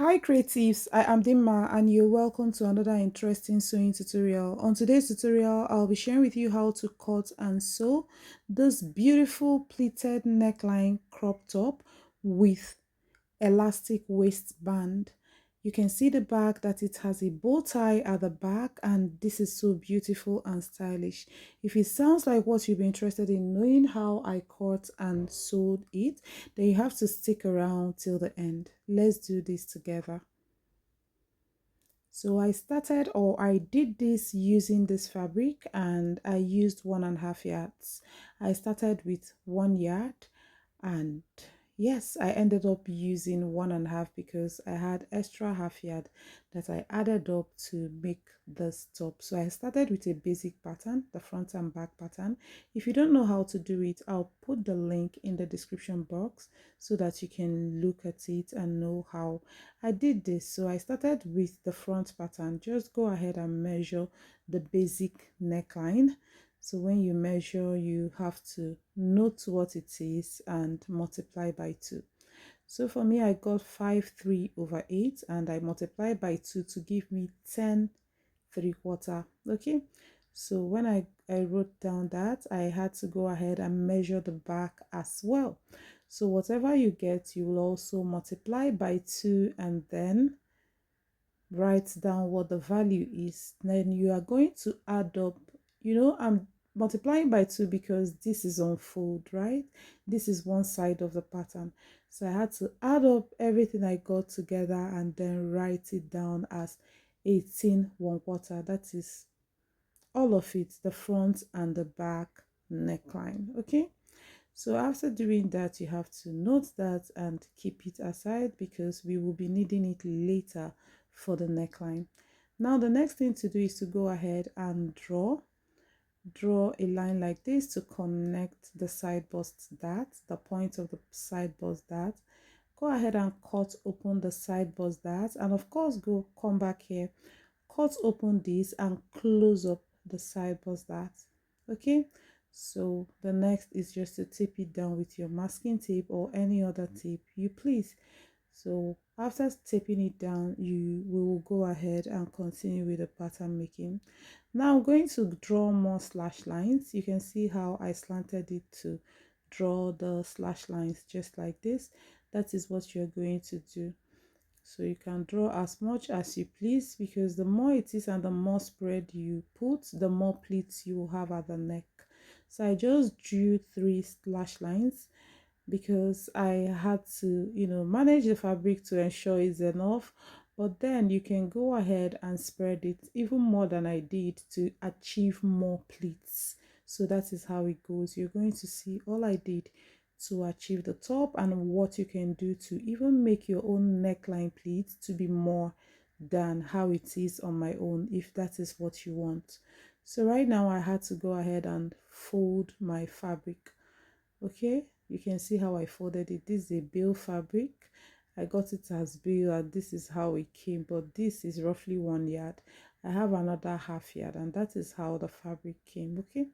Hi creatives, I am Dimma and you're welcome to another interesting sewing tutorial. On today's tutorial, I'll be sharing with you how to cut and sew this beautiful pleated neckline crop top with elastic waistband. You can see the back that it has a bow tie at the back, and this is so beautiful and stylish. If it sounds like what you'll be interested in knowing how I cut and sewed it, then you have to stick around till the end. Let's do this together. So I did this using this fabric, and I used 1.5 yards. I started with 1 yard, and yes, I ended up using 1.5 because I had extra half yard that I added up to make this top. So I started with a basic pattern, the front and back pattern. If you don't know how to do it, I'll put the link in the description box so that you can look at it and know how I did this. So I started with the front pattern. Just go ahead and measure the basic neckline. So when you measure, you have to note what it is and multiply by 2. So for me, I got 5/3/8, and I multiplied by 2 to give me 10 3/4. Okay, so when I wrote down that, I had to go ahead and measure the back as well. So whatever you get, you will also multiply by 2 and then write down what the value is. Then you are going to add up. I'm multiplying by 2 because this is on fold, right? This is one side of the pattern. So I had to add up everything I got together and then write it down as 18 1/4. That is all of it, the front and the back neckline. Okay, so after doing that, you have to note that and keep it aside because we will be needing it later for the neckline. Now the next thing to do is to go ahead and draw a line like this to connect the side bust dart, the point of the side bust dart. Go ahead and cut open the side bust dart, and of course come back here, cut open this and close up the side bust dart. Okay, so the next is just to tape it down with your masking tape or any other tape you please. So after taping it down, you will go ahead and continue with the pattern making. Now I'm going to draw more slash lines. You can see how I slanted it to draw the slash lines just like this. That is what you're going to do. So you can draw as much as you please, because the more it is and the more spread you put, the more pleats you will have at the neck. So I just drew 3 slash lines because I had to, manage the fabric to ensure it's enough. But then you can go ahead and spread it even more than I did to achieve more pleats. So that is how it goes. You're going to see all I did to achieve the top and what you can do to even make your own neckline pleats to be more than how it is on my own, if that is what you want. So right now I had to go ahead and fold my fabric. Okay, you can see how I folded it. This is a bill fabric. I got it as bill, and this is how it came, but this is roughly 1 yard. I have another half yard, and that is how the fabric came. Okay,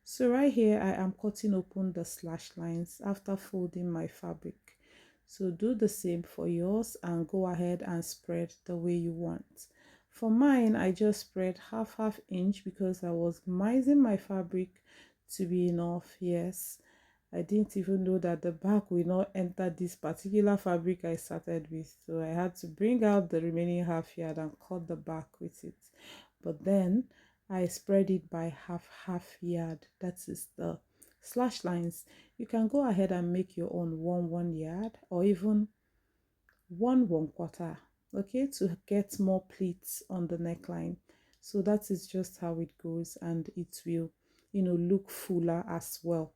so right here I am cutting open the slash lines after folding my fabric. So do the same for yours and go ahead and spread the way you want. For mine, I just spread half inch because I was mising my fabric to be enough. Yes, I didn't even know that the back will not enter this particular fabric I started with, so I had to bring out the remaining half yard and cut the back with it. But then I spread it by half yard. That is the slash lines. You can go ahead and make your own 1 yard or even 1/4, okay, to get more pleats on the neckline. So that is just how it goes, and it will, look fuller as well.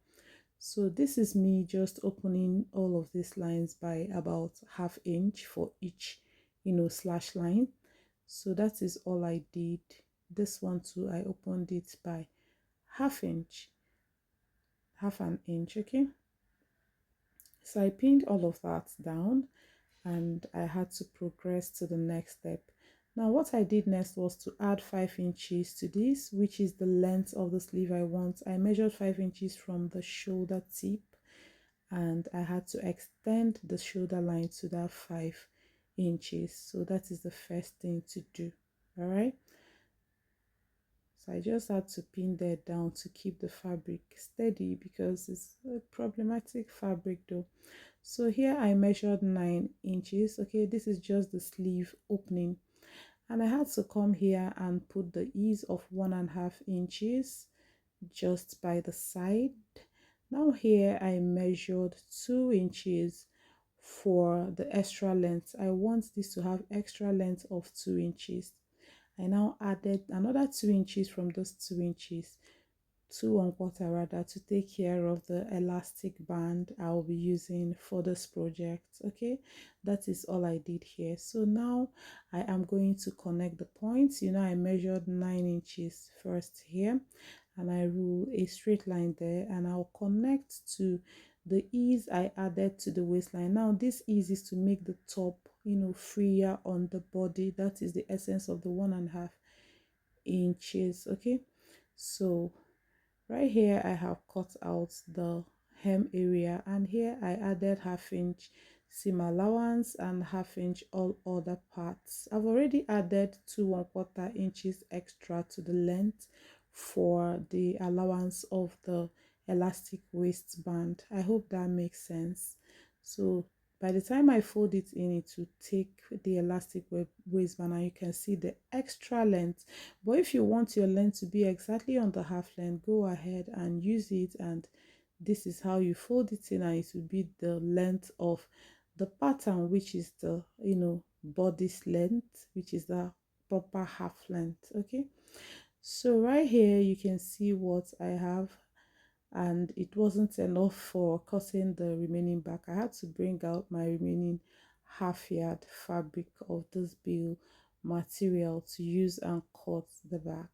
So this is me just opening all of these lines by about half inch for each, slash line. So that is all I did. This one too, I opened it by half inch, half an inch. Okay, so I pinned all of that down and I had to progress to the next step. Now what I did next was to add 5 inches to this, which is the length of the sleeve I want. I measured 5 inches from the shoulder tip, and I had to extend the shoulder line to that 5 inches. So that is the first thing to do. All right, so I just had to pin that down to keep the fabric steady because it's a problematic fabric though. So here I measured 9 inches. Okay, this is just the sleeve opening, and I had to come here and put the ease of 1.5 inches just by the side. Now here I measured 2 inches for the extra length. I want this to have extra length of 2 inches. I now added another 2 inches from those 2 inches, 2 1/4 rather, to take care of the elastic band I'll be using for this project. Okay, that is all I did here. So now I am going to connect the points. You know, I measured 9 inches first here, and I rule a straight line there, and I'll connect to the ease I added to the waistline. Now this ease is to make the top, you know, freer on the body. That is the essence of the 1.5 inches. Okay, so right here I have cut out the hem area, and here I added 1/2 inch seam allowance and 1/2 inch all other parts. I've already added 2 1/4 inches extra to the length for the allowance of the elastic waistband. I hope that makes sense. So by the time I fold it in, it will take the elastic waistband, and you can see the extra length. But if you want your length to be exactly on the half length, go ahead and use it, and this is how you fold it in, and it will be the length of the pattern, which is the, you know, bodice length, which is the proper half length. Okay, so right here you can see what I have, and it wasn't enough for cutting the remaining back. I had to bring out my remaining half yard fabric of this bill material to use and cut the back.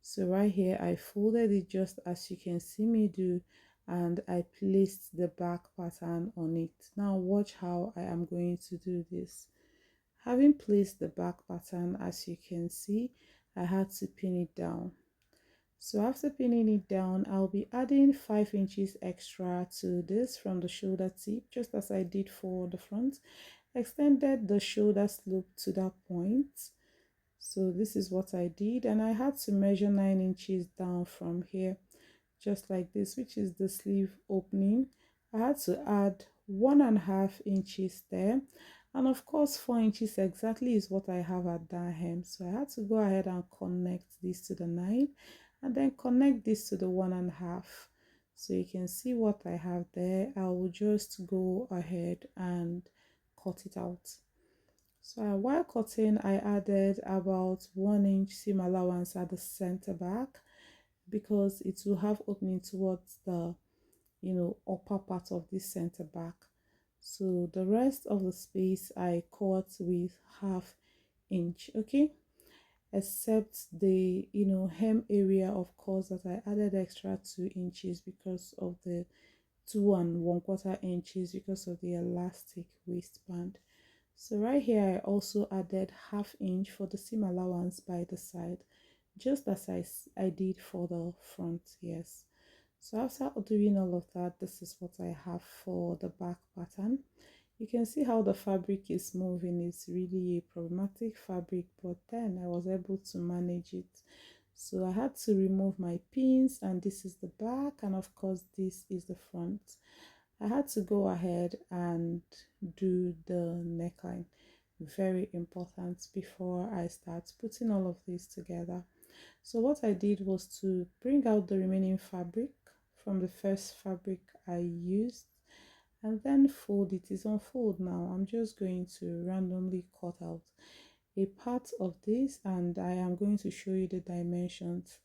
So right here I folded it just as you can see me do, and I placed the back pattern on it. Now watch how I am going to do this. Having placed the back pattern, as you can see, I had to pin it down. So after pinning it down, I'll be adding 5 inches extra to this from the shoulder tip, just as I did for the front. Extended the shoulder slope to that point. So this is what I did, and I had to measure 9 inches down from here, just like this, which is the sleeve opening. I had to add 1.5 inches there, and of course 4 inches exactly is what I have at that hem. So I had to go ahead and connect this to the 9, and then connect this to the 1.5. So you can see what I have there. I will just go ahead and cut it out. So while cutting, I added about 1 inch seam allowance at the center back, because it will have opening towards the, you know, upper part of this center back. So the rest of the space I cut with 1/2 inch. Okay, except the, you know, hem area, of course, that I added extra 2 inches because of the 2 1/4 inches because of the elastic waistband. So right here I also added 1/2 inch for the seam allowance by the side, just as I did for the front. Yes, so after doing all of that, this is what I have for the back pattern. You can see how the fabric is moving. It's really a problematic fabric, but then I was able to manage it. So I had to remove my pins, and this is the back, and of course this is the front. I had to go ahead and do the neckline. Very important before I start putting all of this together. So what I did was to bring out the remaining fabric from the first fabric I used, and then fold it. It's on fold now. I'm just going to randomly cut out a part of this, and I am going to show you the dimensions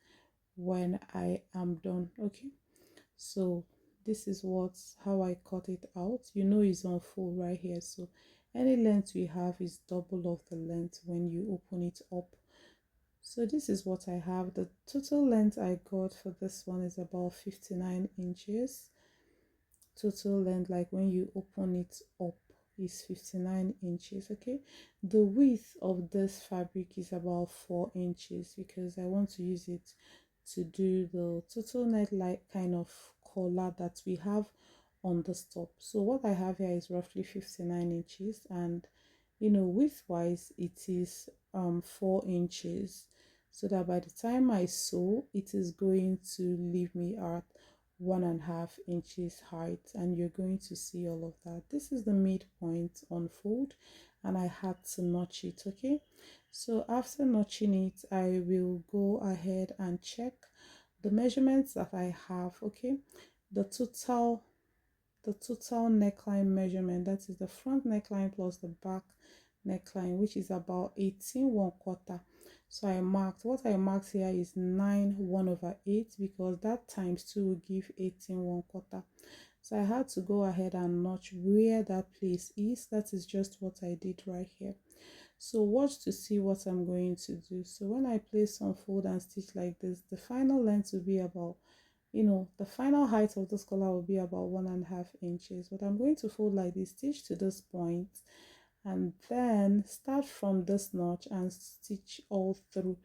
when I am done. Okay, so this is how I cut it out. You know, it's on fold right here, so any length we have is double of the length when you open it up. So this is what I have. The total length I got for this one is about 59 inches. Total length, like when you open it up, is 59 inches. Okay, the width of this fabric is about 4 inches because I want to use it to do the total net like kind of collar that we have on the top. So what I have here is roughly 59 inches, and width wise it is 4 inches, so that by the time I sew it is going to leave me at 1.5 inches height, and you're going to see all of that. This is the midpoint on fold, and I had to notch it. Okay, so after notching it, I will go ahead and check the measurements that I have. Okay, the total neckline measurement, that is the front neckline plus the back neckline, which is about 18 1/4. So what I marked here is 9 1/8, because that times 2 will give 18 1/4. So I had to go ahead and notch where that place is. That is just what I did right here. So watch to see what I'm going to do. So when I place some fold and stitch like this, the final length will be about, the final height of this collar will be about 1.5 inches. But I'm going to fold like this, stitch to this point, and then start from this notch and stitch all through.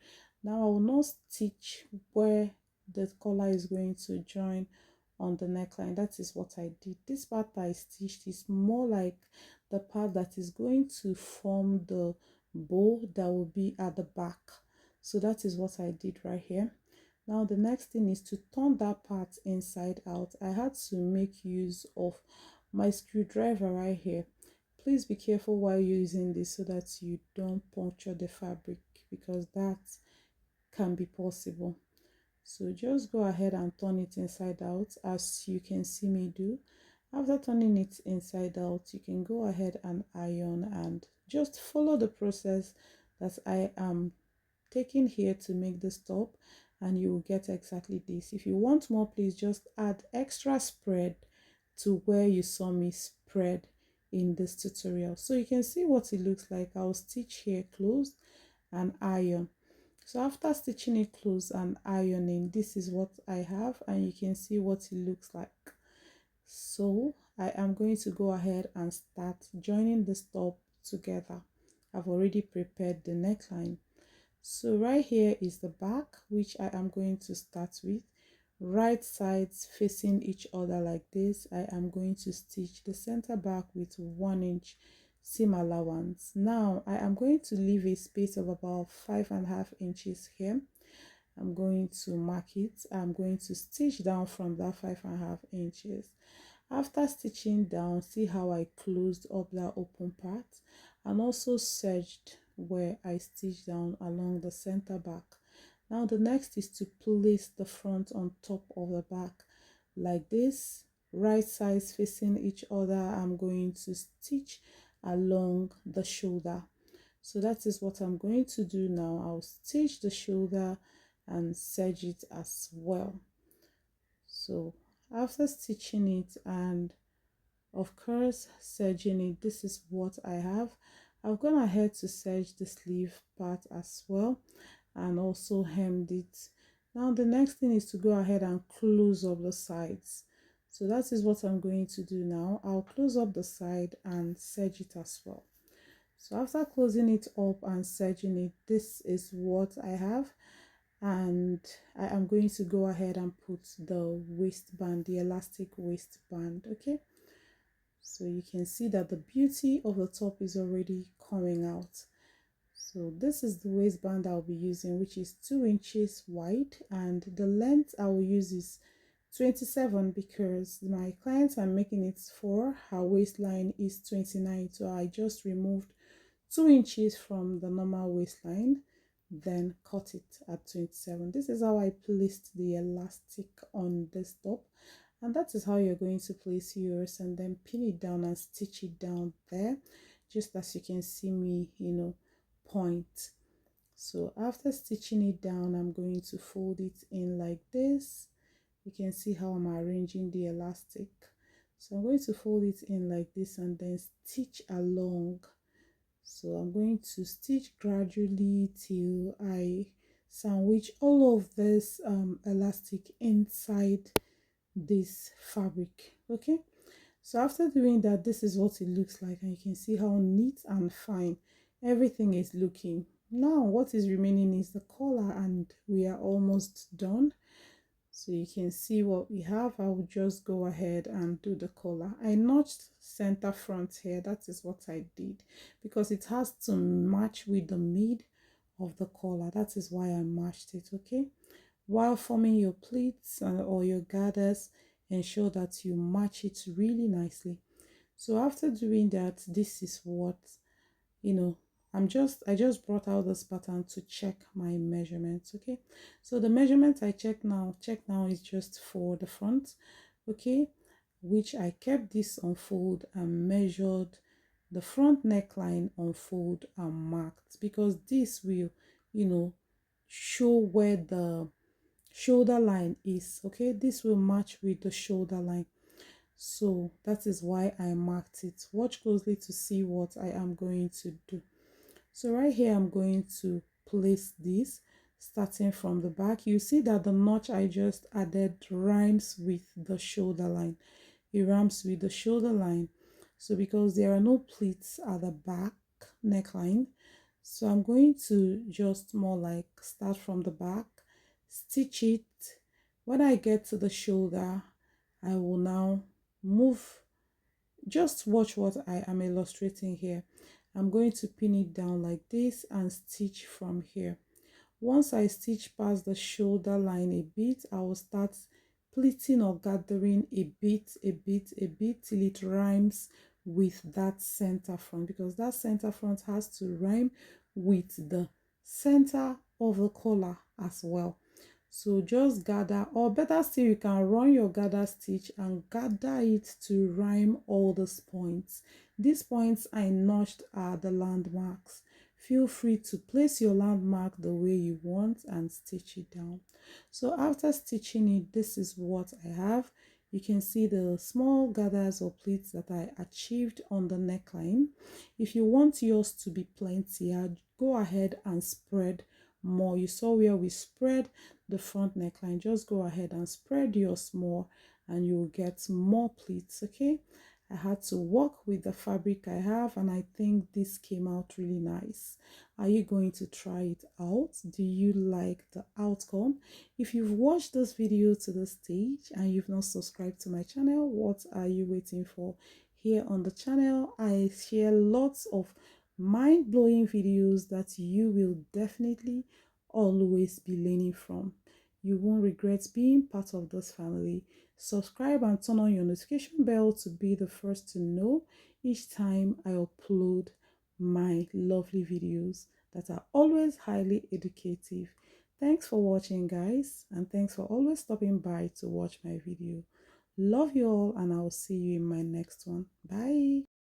Now I will not stitch where the collar is going to join on the neckline. That is what I did. This part I stitched is more like the part that is going to form the bow that will be at the back. So that is what I did right here. Now the next thing is to turn that part inside out. I had to make use of my screwdriver right here. Please be careful while using this so that you don't puncture the fabric, because that can be possible. So just go ahead and turn it inside out, as you can see me do. After turning it inside out, you can go ahead and iron, and just follow the process that I am taking here to make this top, and you will get exactly this. If you want more, please just add extra spread to where you saw me spread in this tutorial. So you can see what it looks like. I'll stitch here closed and iron. So after stitching it closed and ironing, this is what I have, and you can see what it looks like. So I am going to go ahead and start joining this top together. I've already prepared the neckline. So right here is the back, which I am going to start with. Right sides facing each other like this. I am going to stitch the center back with 1 inch seam allowance. Now I am going to leave a space of about 5.5 inches here. I'm going to mark it. I'm going to stitch down from that 5.5 inches. After stitching down, see how I closed up that open part, and also serged where I stitched down along the center back. Now the next is to place the front on top of the back like this, right sides facing each other. I'm going to stitch along the shoulder. So that is what I'm going to do now. I'll stitch the shoulder and serge it as well. So after stitching it and of course serging it, this is what I have. I've gone ahead to serge the sleeve part as well, and also hemmed it. Now the next thing is to go ahead and close up the sides. So that is what I'm going to do now. I'll close up the side and serge it as well. So after closing it up and serging it, this is what I have, and I am going to go ahead and put the waistband, the elastic waistband. Okay, so you can see that the beauty of the top is already coming out. So this is the waistband I'll be using, which is 2 inches wide, and the length I will use is 27, because my clients are making it for, her waistline is 29, so I just removed 2 inches from the normal waistline, then cut it at 27. This is how I placed the elastic on this top, and that is how you're going to place yours, and then pin it down and stitch it down there, just as you can see me point. So after stitching it down, I'm going to fold it in like this. You can see how I'm arranging the elastic. So I'm going to fold it in like this and then stitch along. So I'm going to stitch gradually till I sandwich all of this elastic inside this fabric. Okay, so after doing that, this is what it looks like, and you can see how neat and fine everything is looking. Now what is remaining is the collar, and we are almost done. So you can see what we have. I will just go ahead and do the collar. I notched center front here. That is what I did because it has to match with the mid of the collar. That is why I matched it, okay? While forming your pleats or your gathers, ensure that you match it really nicely. So after doing that, this is what, you know, I just brought out this pattern to check my measurements, okay? So the measurement I check now is just for the front, okay, which I kept this on fold and measured the front neckline on fold and marked, because this will, you know, show where the shoulder line is, okay? This will match with the shoulder line. So that is why I marked it. Watch closely to see what I am going to do. So right here, I'm going to place this starting from the back. You see that the notch I just added rhymes with the shoulder line. It rhymes with the shoulder line. So because there are no pleats at the back neckline, so I'm going to just more like start from the back, stitch it. When I get to the shoulder, I will now move. Just watch what I am illustrating here. I'm going to pin it down like this and stitch from here. Once I stitch past the shoulder line a bit, I will start pleating or gathering a bit till it rhymes with that center front, because that center front has to rhyme with the center of the collar as well. So just gather, or better still, you can run your gather stitch and gather it to rhyme all these points. These points I notched are the landmarks. Feel free to place your landmark the way you want and stitch it down. So after stitching it, this is what I have. You can see the small gathers or pleats that I achieved on the neckline. If you want yours to be plentier, go ahead and spread more. You saw where we spread the front neckline. Just go ahead and spread yours more and you'll get more pleats, okay? I had to work with the fabric I have, and I think this came out really nice. Are you going to try it out? Do you like the outcome? If you've watched this video to this stage and you've not subscribed to my channel, what are you waiting for? Here on the channel, I share lots of mind-blowing videos that you will definitely always be learning from. You won't regret being part of this family. Subscribe and turn on your notification bell to be the first to know each time I upload my lovely videos that are always highly educative. Thanks for watching, guys, and thanks for always stopping by to watch my video. Love you all, and I'll see you in my next one. Bye.